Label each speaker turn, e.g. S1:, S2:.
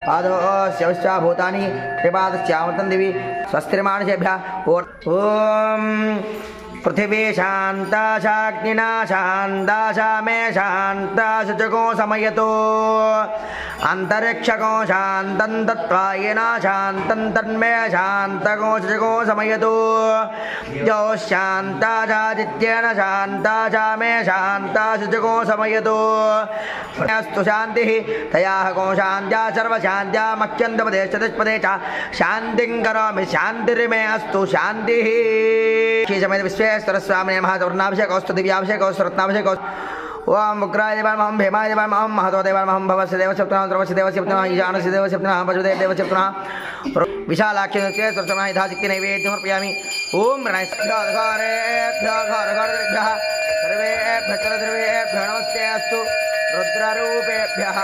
S1: पादोऽस्यश्च भूतानि त्रिपादस्यामृतं दिवि स्वस्तिर्मानुषेभ्यः ॐ पृथिवी शान्ता शाग्निना शान्ता शामे शान्ता शुचको समयतो अंतरिक्षको शान्तं दत्त्वा येन शान्तं तन्मे शान्तको शुचको समयतो यो शान्ता चादित्येन शान्ता चामे शान्ता शुचको समयतो अस्तु शान्तिः तयाः को शान्त्या सर्वशान्त्या मह्यन्तपदे चतुष्पदे च शान्तिं करोमि शान्तिर्मे अस्तु शान्तिः समेत विश्वेश्वरस्वामिने महावर्णाभिषेकोऽस्तु दिव्याभिषेकोऽस्तु रत्नाभिषेकोऽस्तु ओम उग्राय देवाय भीमाय देवाय महतो देवाय भवस्य देवस्य पुत्रः द्रवस्य देवस्य पुत्रः ईशानस्य देवस्य पुत्रः पशुदेव देवस्य पुत्रः विशालाख्य विश्वेश्वरस्वामिने यथाशक्ति नैवेद्यं समर्पयामि ओम रणस्भ्यः सर्वेभ्यः नमस्ते अस्तु रुद्ररूपेभ्यः